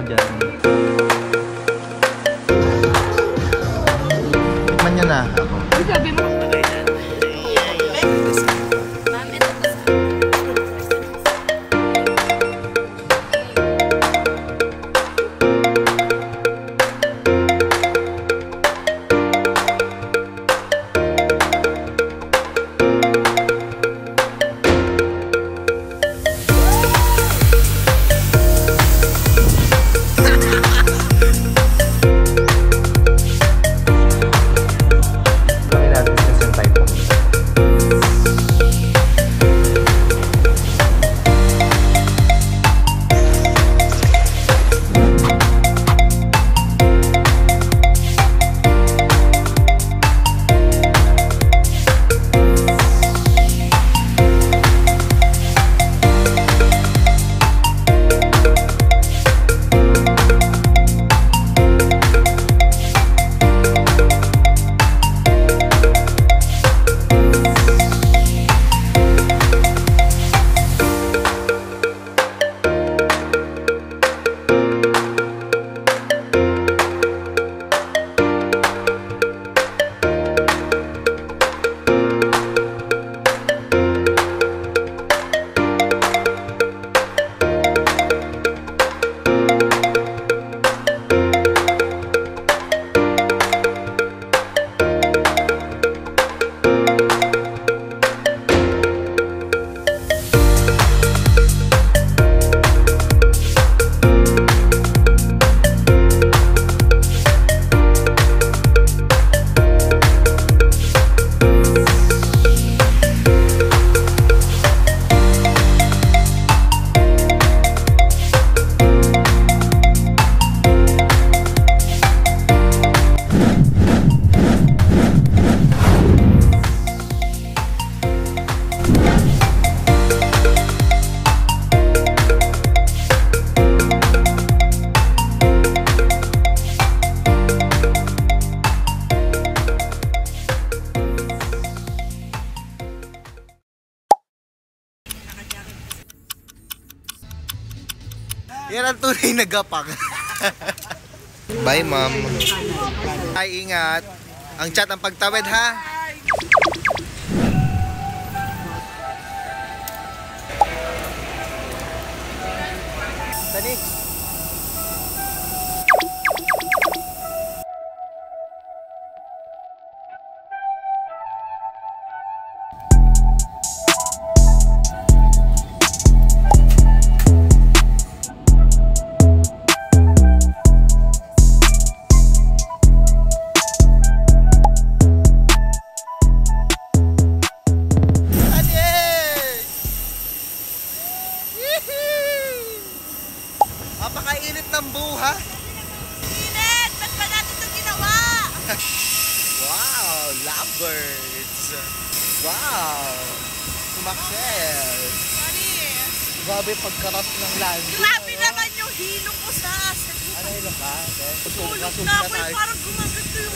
ka dyan. Tikman niya na ako. Sabi mo. Yan ang tunay na gapang. Bye, ma'am. Ay, ingat. Ang chat ang pagtawid, ha? Tanik. Napakainit ng buha. Init! Ba't ba natin ito ginawa? Wow! Lovebirds! Wow! Sumakses! Sorry. Grabe pagkaras ng landing. Grabe naman yung hilo ko sa Ano hilo ka? tulog na ako yung parang gumaganto yung...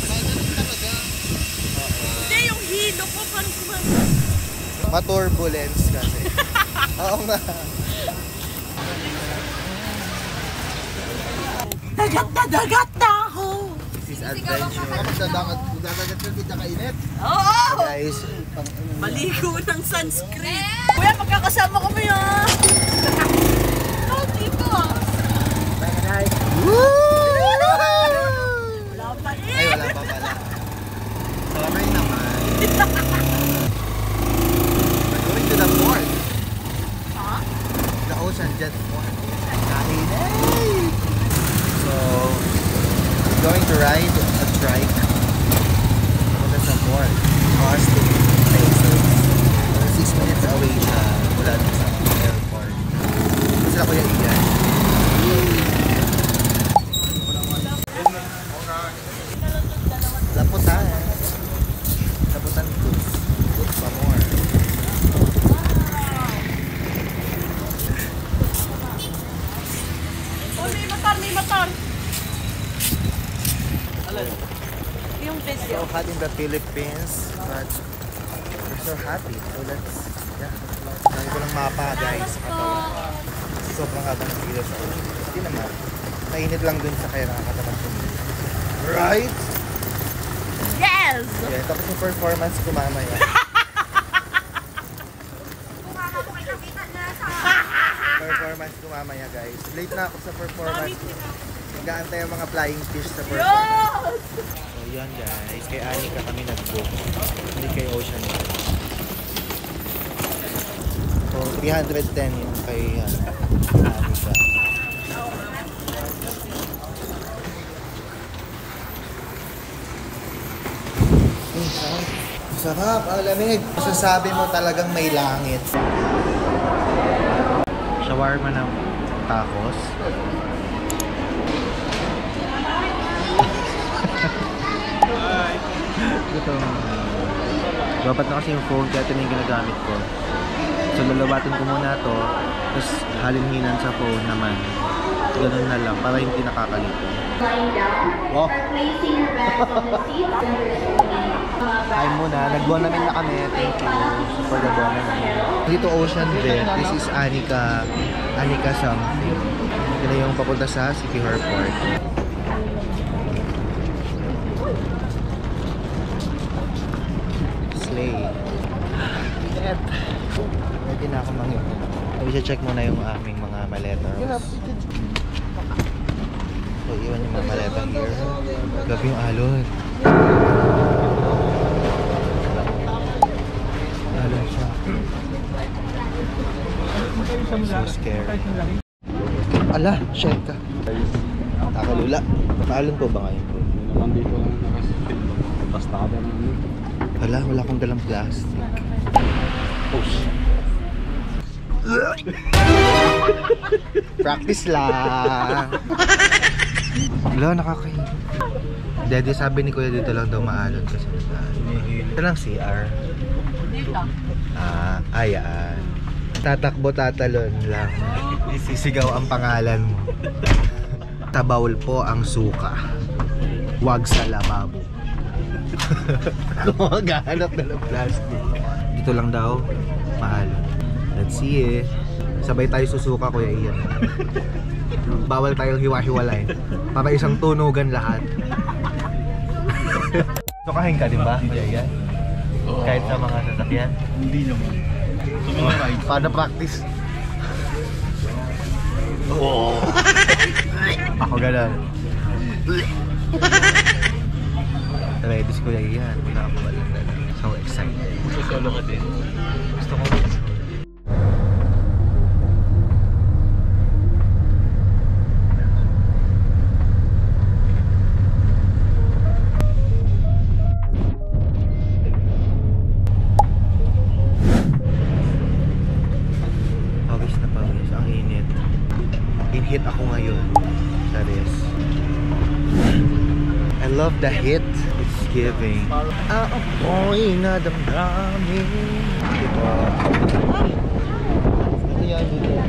Ganun talaga. Hindi, yung hilo ko parang gumaganto. Ma-turbulence kasi. Oo nga. Dagat na ako! This is adventure. Magdadagat ka kita kainit. Oo! Guys, Maligo ng sunscreen. Kuya, magkakasama kami ha! Oh, dito ah! Wala pa ay, wala pa pala. Sorry naman. We're going to the port. Huh? The Ocean Jet Port. Kainit! So, I'm going to ride a trike. Punta sa port. Austin, Texas. 6 minutes away siya mula sa airport. Kasi ako yung iyan. Laputan. Laputan goods. Goods pa more. Oh, may motor, may motor! Yung video. So hot in the Philippines, but we're so happy. So let's, yeah. Nangin ko ng mapa guys. Katawan. sobrang haba ng ilaw sa ocean. Hindi naman. Mainit lang dun sa kaya nakakatamad tumingin. Right? Yes! Yeah, tapos yung performance ko mamaya. Performance ko mamaya guys. Late na ako sa performance. Nag-aantay ang mga flying fish sa performance. So yun guys, kay Anika kami nag-book. Hindi kay Ocean. So 310 yung kay Anika. Sarap, ang lamig. Masasabi mo talagang may langit. Shawarma ng tacos. Ito. Dapat na kasi yung phone kaya ito na yung ginagamit ko. So lalabatin ko muna to. Tapos halinhinan sa phone naman. Ganun na lang para hindi nakakalito. Wow! Hi muna, nag-buwan namin na kami. Thank you for the buwan namin. Dito Ocean din. This is Anika. Anika something. Ito yung papunta sa City Harport. Slay. Net. Pwede na ako mangyari. I-check muna yung aming mga maleta. So, iwan yung mga maleta here. Gabi yung alon. Alon siya. So scary. Ala, shit ka. Nakalula. Maalon po ba ngayon? Naman dito lang nakasit. Basta ka ba naman? Wala akong dalang plastic. Push. Practice lang. Wala, nakakain. Daddy, sabi ni Kuya dito lang daw maalon kasi ito lang CR. Dito. Ayan. Tatakbo, tatalon lang. Sisigaw ang pangalan mo. Sa bowl po ang suka. Wag sa lababo. Maghahanap na ng plastic. Dito lang daw maalon. Let's see Sabay tayo susuka, Kuya Ian. Bawal tayong hiwa-hiwalay. Para isang tunugan lahat. Sukahin ka din ba, Kuya Ian? Kahit sa mga sasakyan? Hindi naman. So, mga rides. Paano practice? Oh. Ako ganun. Ready si Kuya Ian. Wala ako balikan. So excited. Gusto solo ka din. Gusto ko. Hit ako ngayon sa res. I love the hit it's giving. Apoy na damdamin. Diba? Ito yan, dito.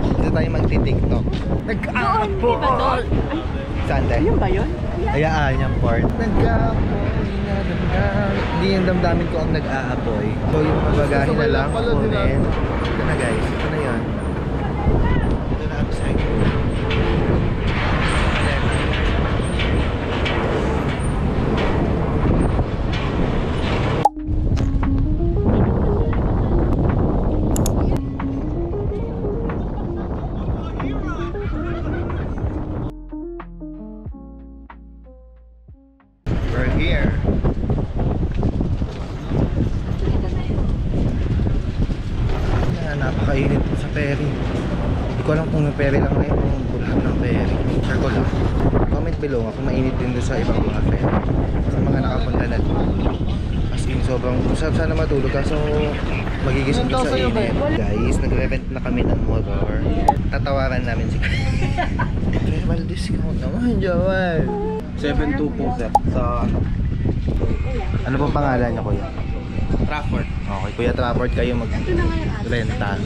Dito tayo magti-tiktok. Nag-apoy! Saan tayo? Yun ba yun? Ayaan yung part. Nag-aapoy na damdamin. Hindi yung damdamin ko ang nag-aapoy. So yung mabagahin na lang, kunin. Ito na guys, ito na yan. Ito na ang side. We're here. Napakainit sa ferry. Hindi ko alam kung may ferry lang ngayon o bulahan ng ferry. Sure ko lang. Comment below kung mainit din doon sa ibang mga ferry. Sa mga nakapunta na doon. As in, sobrang sarap sana matulog kaso magigising ko sa init. Guys, nagre-rent na kami ng motor. Tatawaran namin si travel discount naman, Joel. 7.2 po sir. Sa ano? Ano po pangalan niya, Kuya? Trafford. Okay, Kuya Trafford kayo mag-renta.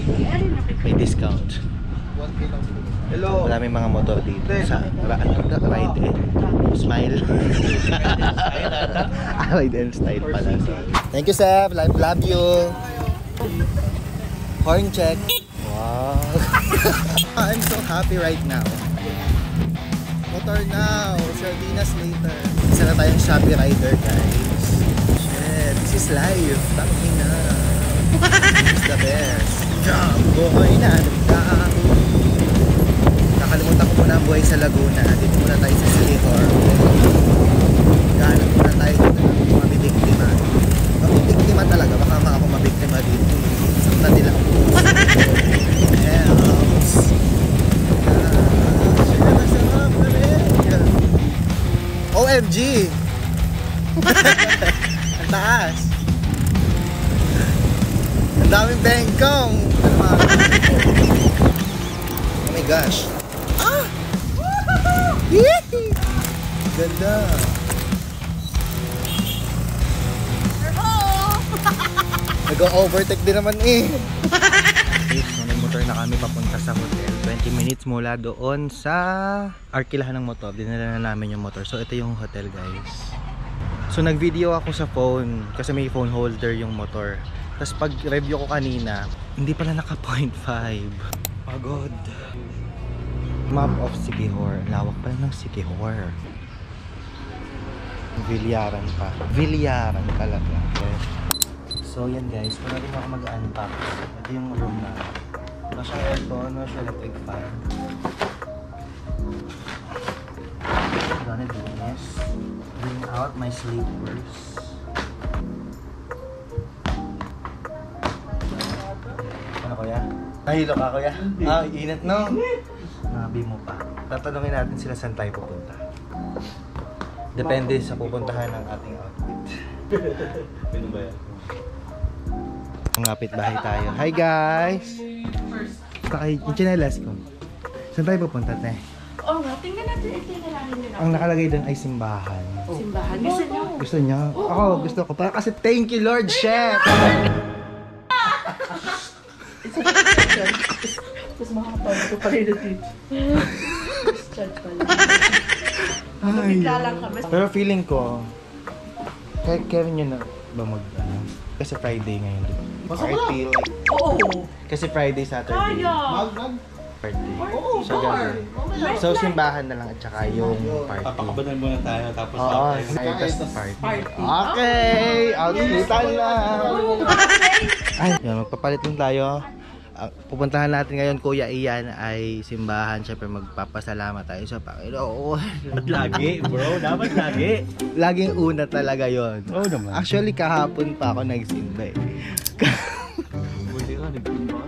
May discount. Hello. Maraming mga motor dito sa Ride and Smile. Ride and Style pala. Thank you, Seth. Love you. Horn check. Wow. I'm so happy right now. Motor now. Sardinas later. Isa na tayong Shopee rider, guys. Shit. This is life. Tangin na. It's the best. Buhay na. Nakalimutan ko muna ang buhay sa Laguna. Dito muna tayo sa Silihor. Gahanap muna tayo dito ng mga bibiktima. Mabibiktima talaga. Baka ako mabiktima dito. Sakta nila ako. Helps. OMG! Ang taas. Ang daming bengkong. Oh my gosh. Ah! Yee! Ganda. Nag-overtake din naman eh. So, nag-motor na kami papunta sa hotel. 20 minutes mula doon sa arkilahan ng motor. Dinala na namin yung motor. So, ito yung hotel, guys. So, nag-video ako sa phone kasi may phone holder yung motor. Tapos, pag-review ko kanina, hindi pala naka 0.5. Pagod. Map of Siquijor. Lawak pala ng Siquijor. Vilyaran pa. Vilyaran talaga. Okay. So yan guys, kung natin ako mag-unpack, ito yung room na wala siyang aircon, wala siyang electric fan. I'm gonna do this. Bring out my sleepers. Ano kuya? Nahilo ka kuya? Ah, init no? Nabi mo pa. Tatanungin natin sila saan tayo pupunta. Depende sa pupuntahan ng ating outfit. Pino ba yan? Ngapit bahay tayo. Hi guys! Yung chinelas ko. Saan tayo pupunta, te? Oo nga, tingnan natin. Itinalahin nyo na. Ang nakalagay doon ay simbahan. Simbahan. Gusto nyo? Gusto niyo? Ako, gusto ko. Para kasi thank you Lord, chef! Tapos makakapag ko pa rin dito. Chat pala. Mabigla lang kami. Pero feeling ko, kaya Kevin yun na ba kasi Friday ngayon, di ba? Party like... Oo. Kasi Friday, Saturday. Kaya. Party. Oo, So, gabi. So, simbahan na lang at saka yung party. Papakabanan muna tayo tapos Oo, best party. Okay! Outfitan na! Ay, yun, magpapalit lang tayo. Pupuntahan natin ngayon, Kuya Ian, ay simbahan. Siyempre, magpapasalamat tayo sa Panginoon. Dapat lagi, bro. Dapat lagi. Laging una talaga yon. Oo naman. Actually, kahapon pa ako nagsimba eh. Buti ka, nagsimba.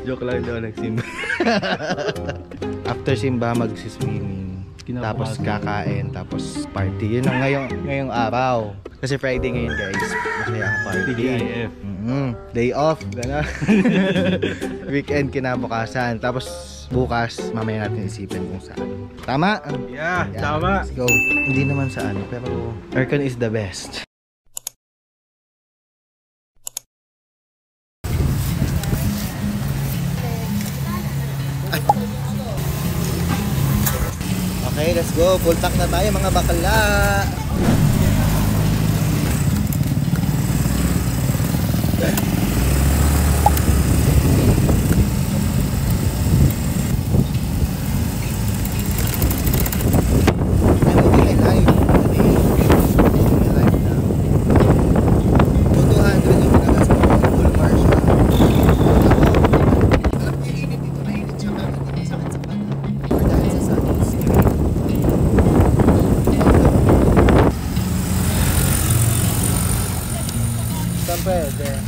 Joke lang daw, nagsimba. After simba, magsiswimming. Tapos kakain, tapos party. Yun ang ngayong araw. Kasi Friday ngayon, guys. Masaya ang party. DIF. Day off, gano'n. Weekend kinabukasan. Tapos bukas, mamaya natin isipin kung saan. Tama? Yeah, tama. Let's go. Hindi naman sa ano, pero aircon is the best. Okay, let's go. Full tank na tayo mga bakla. Pwede.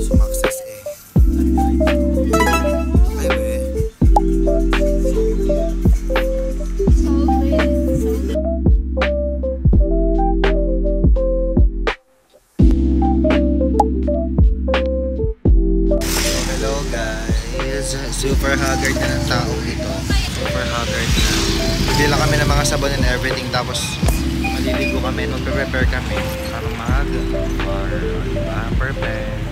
Sumakses eh. Ay we. Hello guys. Super haggard na ng tao dito. Super haggard na. Bibila kami ng mga sabon and everything. Tapos maliligo kami. Prepare kami. Para maaga. Or perfect.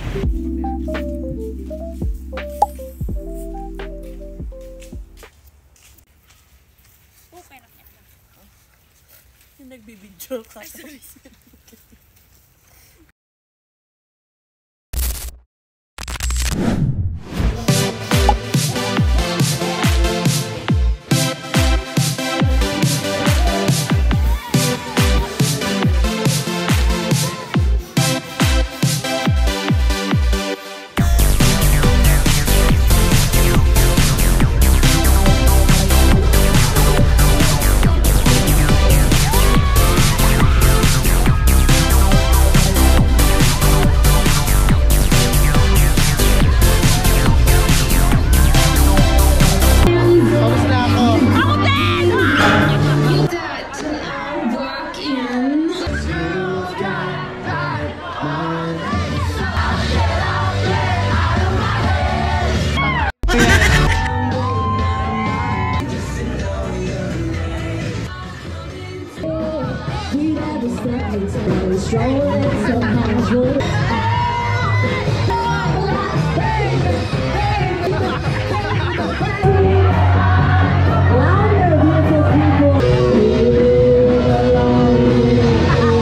nagbibidyo ka.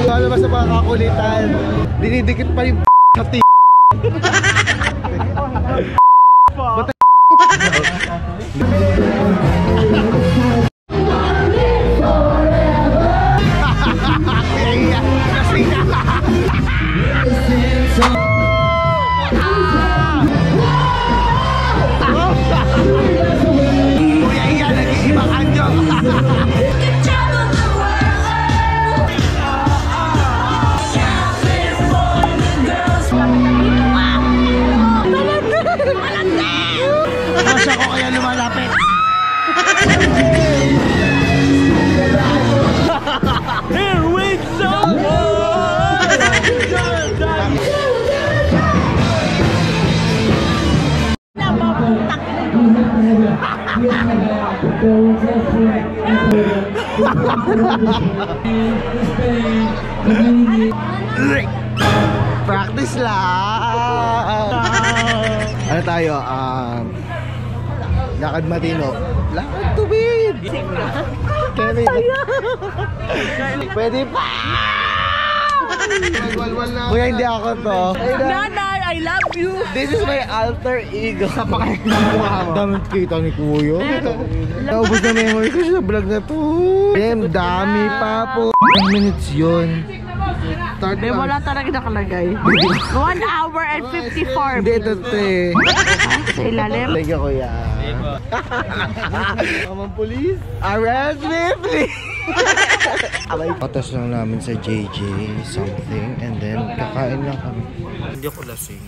Ano ba sa mga kakulitan? Dinidikit pa yung sa t***. Ba't Kuya Iya, nag-iibang anyo. Kasya ko kaya lumalapit. Here we go! Practice lang. Ano tayo? Lakad matino. Lakad tubig. Kevin. Pwede pa. Kuya, hindi ako to. Nanay, I love you! This is my alter ego. Sa damit kita ni Kuya. Naubos na memory ko sa vlog na to. Damn, dami pa po. 10 minutes yun. Start Hindi, wala talaga nakalagay. 1 hour and 54 Hindi, ito eh. sa ilalim. Thank you, Kuya. Mamang police. Arrest me, please. Patas lang namin sa JJ something and then kakain lang kami. Hindi ako lasing.